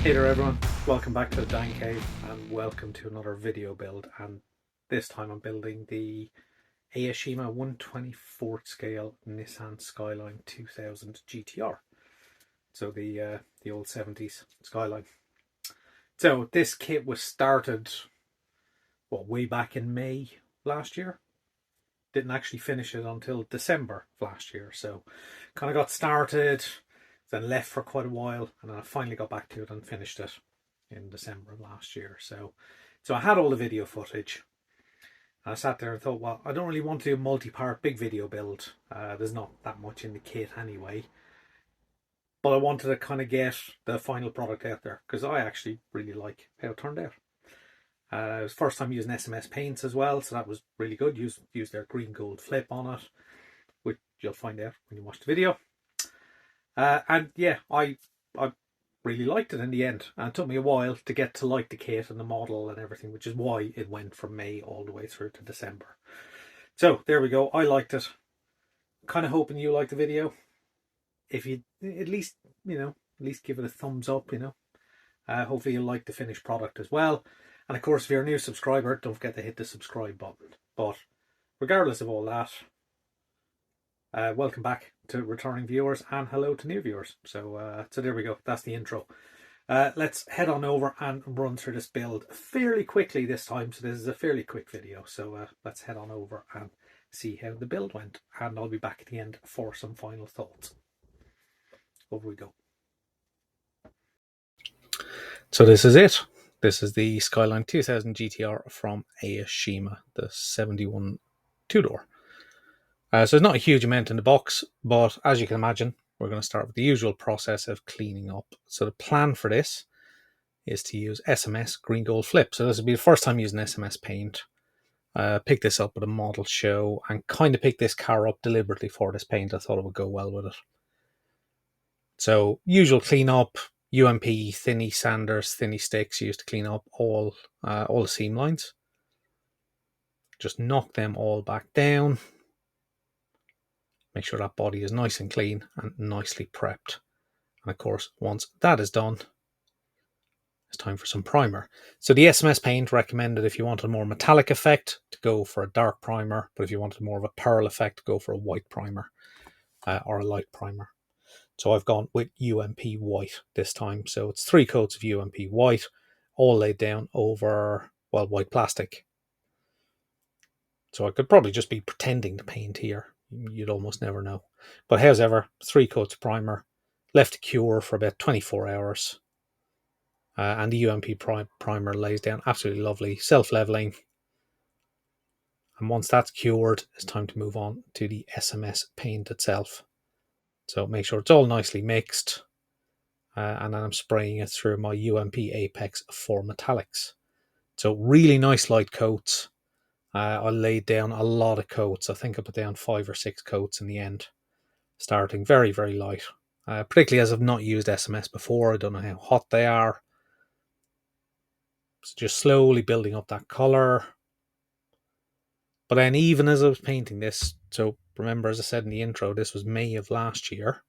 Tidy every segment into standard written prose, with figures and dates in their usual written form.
Hey there everyone, welcome back to the Dan Cave and welcome to another video build, and this time I'm building the Aoshima 1/24 scale Nissan Skyline 2000 GT-R. So the old 70s Skyline. So this kit was started way back in May last year. Didn't actually finish it until December of last year, so kind of got started, then left for quite a while, and then I finally got back to it and finished it in December of last year. So I had all the video footage. I sat there and thought, well, I don't really want to do a multi-part big video build. There's not that much in the kit anyway. But I wanted to kind of get the final product out there because I actually really like how it turned out. It was first time using SMS paints as well, so that was really good. Use their green gold flip on it, which you'll find out when you watch the video. And yeah, I really liked it in the end, and it took me a while to get to like the kit and the model and everything, which is why it went from May all the way through to December. So there we go. I liked it. Kind of hoping you like the video. If you at least give it a thumbs up, hopefully you'll like the finished product as well. And of course, if you're a new subscriber, don't forget to hit the subscribe button. But regardless of all that, welcome back to returning viewers and hello to new viewers. So there we go. That's the intro. Let's head on over and run through this build fairly quickly this time. So this is a fairly quick video. So let's head on over and see how the build went. And I'll be back at the end for some final thoughts. Over we go. So this is it. This is the Skyline 2000 GT-R from Aoshima, the 71 two-door. So there's not a huge amount in the box, but as you can imagine, we're going to start with the usual process of cleaning up. So the plan for this is to use SMS green gold flip. So this will be the first time using SMS paint. Picked this up at a model show and kind of picked this car up deliberately for this paint. I thought it would go well with it. So usual cleanup, UMP, thinny sanders, thinny sticks used to clean up all the seam lines. Just knock them all back down. Make sure that body is nice and clean and nicely prepped. And of course, once that is done, it's time for some primer. So the SMS paint recommended if you wanted a more metallic effect to go for a dark primer, but if you wanted more of a pearl effect, go for a white primer or a light primer. So I've gone with UMP white this time. So it's 3 coats of UMP white, all laid down over, well, white plastic. So I could probably just be pretending to paint here. You'd almost never know. But however, 3 coats of primer, left to cure for about 24 hours. And the UMP primer lays down absolutely lovely, self-leveling. And once that's cured, it's time to move on to the SMS paint itself. So make sure it's all nicely mixed. And then I'm spraying it through my UMP Apex for metallics. So really nice light coats. I laid down a lot of coats. I think I put down 5 or 6 coats in the end, starting very, very light. Particularly as I've not used SMS before, I don't know how hot they are. So just slowly building up that colour. But then even as I was painting this, so remember as I said in the intro, this was May of last year,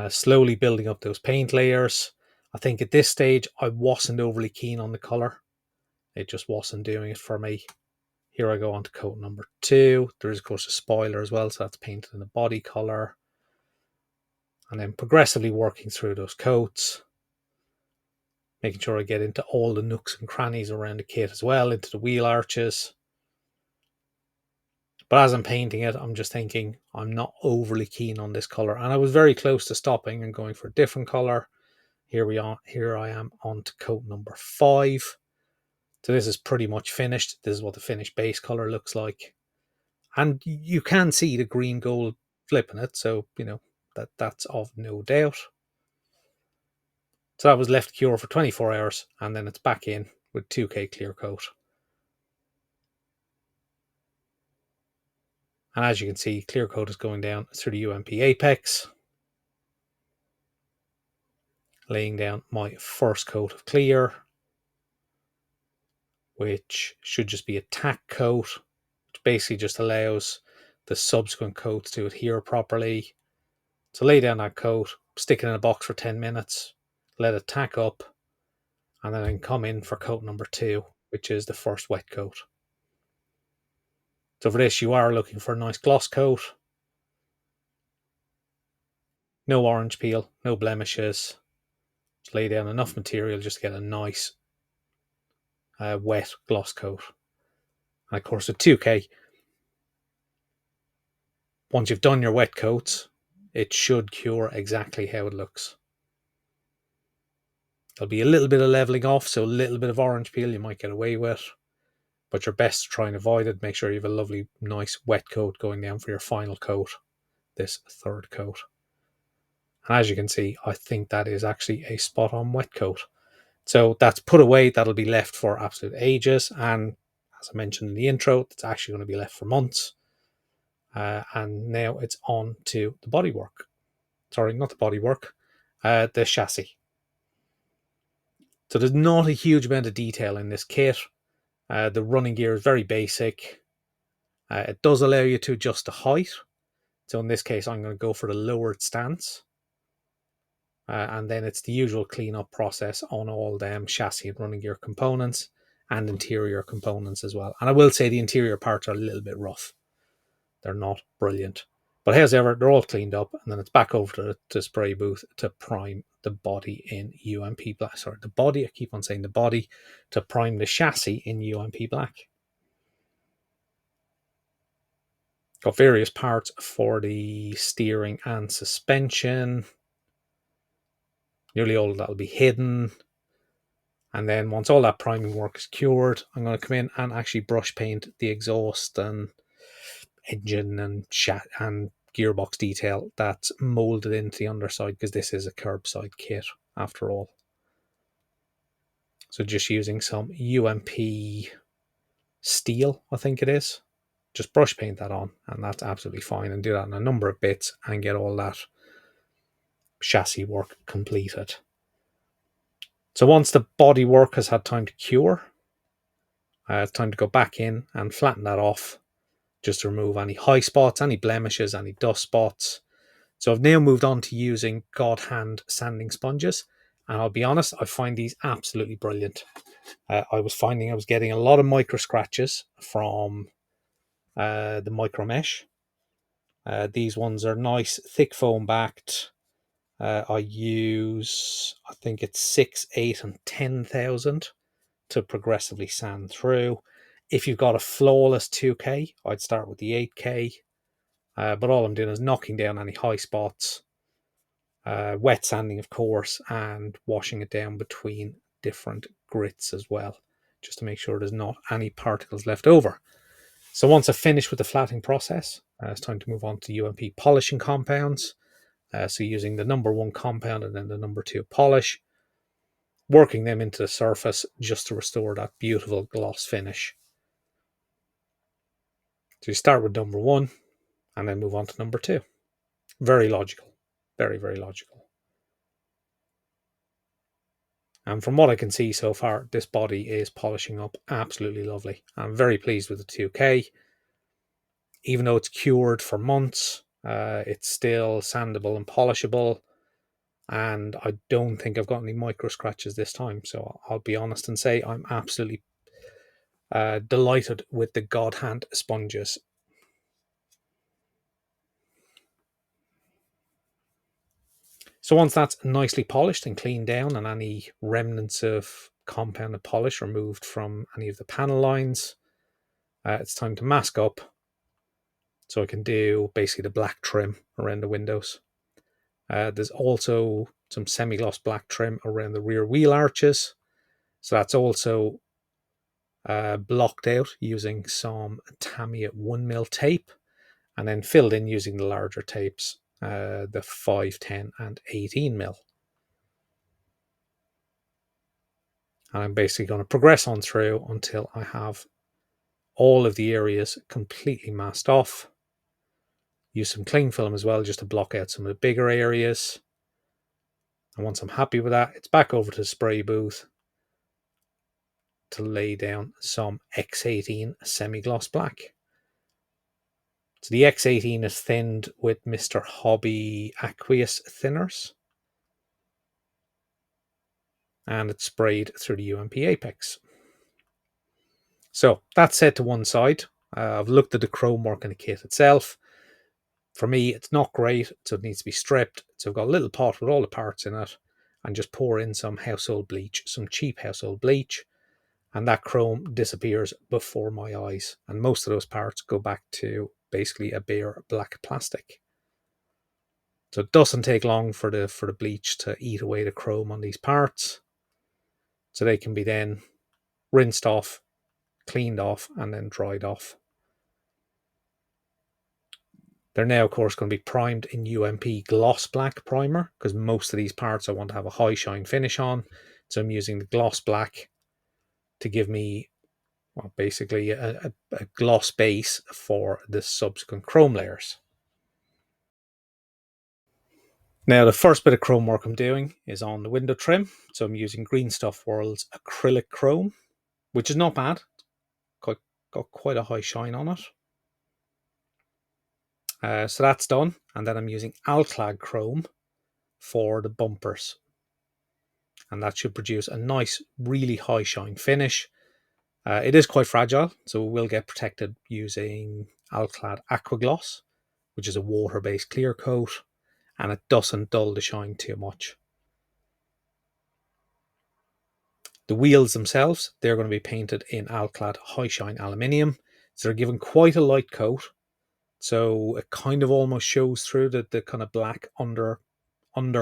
slowly building up those paint layers. I think at this stage I wasn't overly keen on the colour. It just wasn't doing it for me. Here I go on to coat number 2. There is, of course, a spoiler as well, so that's painted in the body colour. And then progressively working through those coats, making sure I get into all the nooks and crannies around the kit as well, into the wheel arches. But as I'm painting it, I'm just thinking I'm not overly keen on this colour. And I was very close to stopping and going for a different colour. Here I am on to coat number 5. So this is pretty much finished. This is what the finished base colour looks like. And you can see the green gold flip in it, so that's of no doubt. So that was left cure for 24 hours, and then it's back in with 2K clear coat. And as you can see, clear coat is going down through the UMP Apex, laying down my first coat of clear, which should just be a tack coat, which basically just allows the subsequent coats to adhere properly. So lay down that coat, stick it in a box for 10 minutes, let it tack up, and then I can come in for coat number 2, which is the first wet coat. So for this, you are looking for a nice gloss coat, no orange peel, no blemishes. Just lay down enough material just to get a nice wet gloss coat. And of course, with 2K, once you've done your wet coats, it should cure exactly how it looks. There'll be a little bit of leveling off, so a little bit of orange peel you might get away with, but you're best to try and avoid it. Make sure you have a lovely, nice wet coat going down for your final coat, this third coat. And as you can see, I think that is actually a spot-on wet coat. So that's put away. That'll be left for absolute ages. And as I mentioned in the intro, it's actually going to be left for months. And now it's on to the bodywork. Sorry, not the bodywork, the chassis. So there's not a huge amount of detail in this kit. The running gear is very basic. It does allow you to adjust the height. So in this case, I'm going to go for the lowered stance. And then it's the usual cleanup process on all them chassis and running gear components and interior components as well. And I will say the interior parts are a little bit rough. They're not brilliant. But however, they're all cleaned up, and then it's back over to the spray booth to prime the body in UMP black. Sorry, the body, I keep on saying the body, to prime the chassis in UMP black. Got various parts for the steering and suspension. Nearly all of that will be hidden. And then once all that priming work is cured, I'm going to come in and actually brush paint the exhaust and engine and gearbox detail that's molded into the underside, because this is a curbside kit after all. So just using some UMP steel, I think it is. Just brush paint that on, and that's absolutely fine. And do that in a number of bits and get all that chassis work completed. So once the body work has had time to cure, it's time to go back in and flatten that off, just to remove any high spots, any blemishes, any dust spots. So I've now moved on to using God Hand sanding sponges, and I'll be honest, I find these absolutely brilliant. I was finding I was getting a lot of micro scratches from the micro mesh. These ones are nice, thick foam backed. I use, I think it's 6, 8, and 10,000 to progressively sand through. If you've got a flawless 2K, I'd start with the 8K. But all I'm doing is knocking down any high spots, wet sanding, of course, and washing it down between different grits as well, just to make sure there's not any particles left over. So once I've finished with the flattening process, it's time to move on to UMP polishing compounds. So using the number 1 compound and then the number 2 polish, working them into the surface just to restore that beautiful gloss finish. So you start with number 1 and then move on to number 2. Very logical. Very, very logical. And from what I can see so far, this body is polishing up absolutely lovely. I'm very pleased with the 2K. Even though it's cured for months, it's still sandable and polishable. And I don't think I've got any micro scratches this time. So I'll be honest and say I'm absolutely delighted with the God Hand sponges. So once that's nicely polished and cleaned down and any remnants of compounded polish removed from any of the panel lines, it's time to mask up. So I can do basically the black trim around the windows. There's also some semi-gloss black trim around the rear wheel arches. So that's also blocked out using some Tamiya 1mm tape, and then filled in using the larger tapes, the 5, 10, and 18mm. And I'm basically going to progress on through until I have all of the areas completely masked off. Use some cling film as well just to block out some of the bigger areas. And once I'm happy with that, it's back over to the spray booth to lay down some X18 semi-gloss black. So the X18 is thinned with Mr. Hobby aqueous thinners. and it's sprayed through the UMP apex. So that's set to one side. I've looked at the chrome work in the kit itself. For me, it's not great, so it needs to be stripped. So I've got a little pot with all the parts in it and just pour in some household bleach, some cheap household bleach, and that chrome disappears before my eyes. And most of those parts go back to basically a bare black plastic. So it doesn't take long for the bleach to eat away the chrome on these parts. So they can be then rinsed off, cleaned off, and then dried off. They're now, of course, going to be primed in UMP Gloss Black Primer, because most of these parts I want to have a high shine finish on. So I'm using the Gloss Black to give me, well, basically a gloss base for the subsequent chrome layers. Now, the first bit of chrome work I'm doing is on the window trim. So I'm using Green Stuff World's acrylic chrome, which is not bad. Got quite a high shine on it. So that's done. And then I'm using Alclad chrome for the bumpers. And that should produce a nice, really high shine finish. It is quite fragile, so it will get protected using Alclad Aqua Gloss, which is a water-based clear coat, and it doesn't dull the shine too much. The wheels themselves, they're going to be painted in Alclad High Shine Aluminium. So they're given quite a light coat. So it kind of almost shows through the kind of black under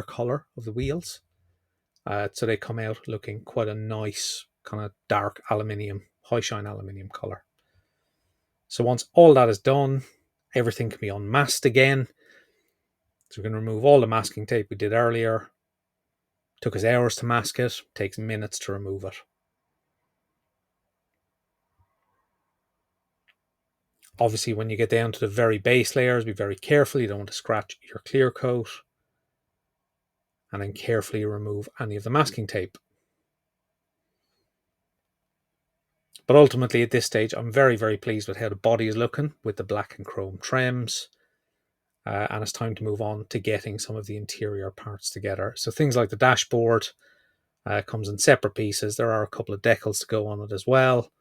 colour of the wheels. So they come out looking quite a nice kind of dark aluminium, high shine aluminium colour. So once all that is done, everything can be unmasked again. So we can remove all the masking tape we did earlier. Took us hours to mask it, takes minutes to remove it. Obviously, when you get down to the very base layers, be very careful. You don't want to scratch your clear coat. And then carefully remove any of the masking tape. But ultimately, at this stage, I'm very, very pleased with how the body is looking with the black and chrome trims. And it's time to move on to getting some of the interior parts together. So things like the dashboard comes in separate pieces. There are a couple of decals to go on it as well.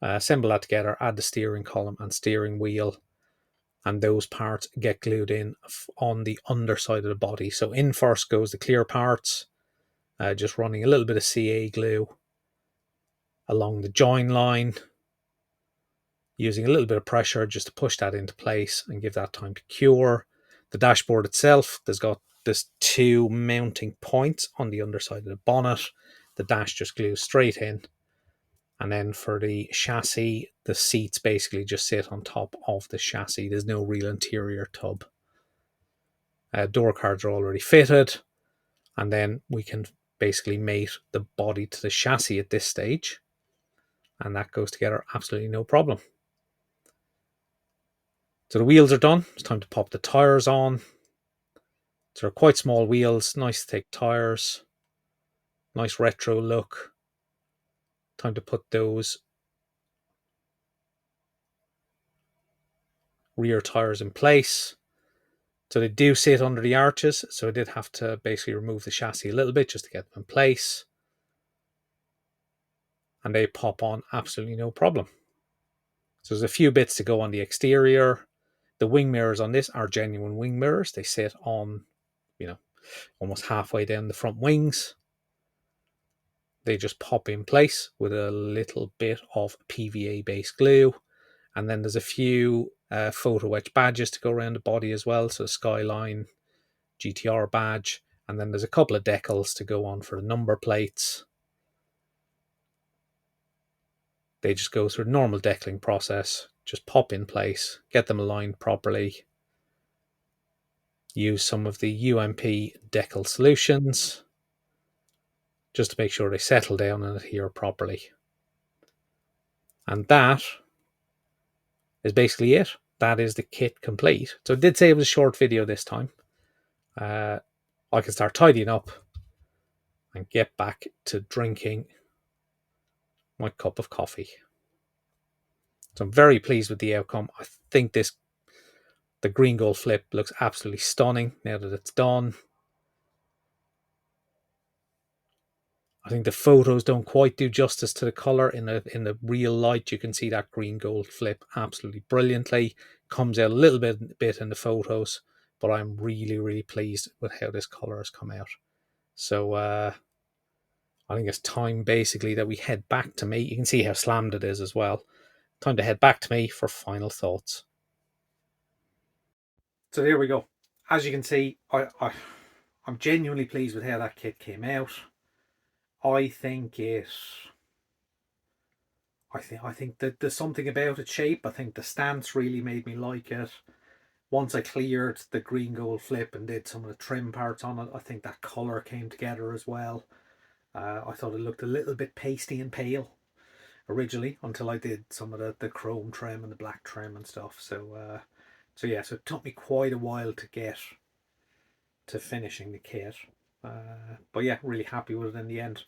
Assemble that together, add the steering column and steering wheel, and those parts get glued in on the underside of the body. So in first goes the clear parts, just running a little bit of CA glue along the join line, using a little bit of pressure just to push that into place and give that time to cure. The dashboard itself, there's two mounting points on the underside of the bonnet. The dash just glues straight in. And then for the chassis, the seats basically just sit on top of the chassis. There's no real interior tub. Door cards are already fitted. And then we can basically mate the body to the chassis at this stage. And that goes together absolutely no problem. So the wheels are done. It's time to pop the tyres on. So they're quite small wheels, nice thick tyres. Nice retro look. Time to put those rear tyres in place. So they do sit under the arches, so I did have to basically remove the chassis a little bit just to get them in place. And they pop on absolutely no problem. So there's a few bits to go on the exterior. The wing mirrors on this are genuine wing mirrors. They sit on, almost halfway down the front wings. They just pop in place with a little bit of PVA-based glue. And then there's a few photo etch badges to go around the body as well. So Skyline GT-R badge. And then there's a couple of decals to go on for the number plates. They just go through a normal decaling process. Just pop in place, get them aligned properly. Use some of the UMP decal solutions just to make sure they settle down and adhere properly. And that is basically it. That is the kit complete. So it did say it was a short video this time. I can start tidying up and get back to drinking my cup of coffee. So I'm very pleased with the outcome. I think the green gold flip looks absolutely stunning now that it's done. I think the photos don't quite do justice to the colour. In the real light, you can see that green gold flip absolutely brilliantly. Comes out a little bit in the photos, but I'm really, really pleased with how this colour has come out. So I think it's time basically that we head back to me. You can see how slammed it is as well. Time to head back to me for final thoughts. So there we go. As you can see, I'm genuinely pleased with how that kit came out. I think that there's something about its shape. I think the stance really made me like it. Once I cleared the green gold flip and did some of the trim parts on it, I think that colour came together as well. I thought it looked a little bit pasty and pale originally until I did some of the chrome trim and the black trim and stuff. So yeah, so it took me quite a while to get to finishing the kit. But yeah, really happy with it in the end.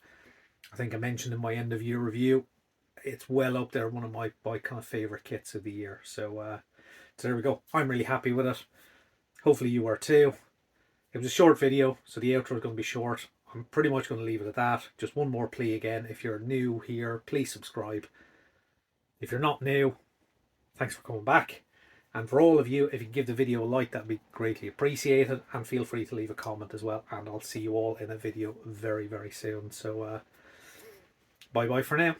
I think I mentioned in my end of year review, it's well up there, one of my kind of favourite kits of the year. So there we go. I'm really happy with it. Hopefully you are too. It was a short video, so the outro is going to be short. I'm pretty much going to leave it at that. Just one more plea again. If you're new here, please subscribe. If you're not new, thanks for coming back. And for all of you, if you can give the video a like, that'd be greatly appreciated. And feel free to leave a comment as well. And I'll see you all in a video very, very soon. So bye bye for now.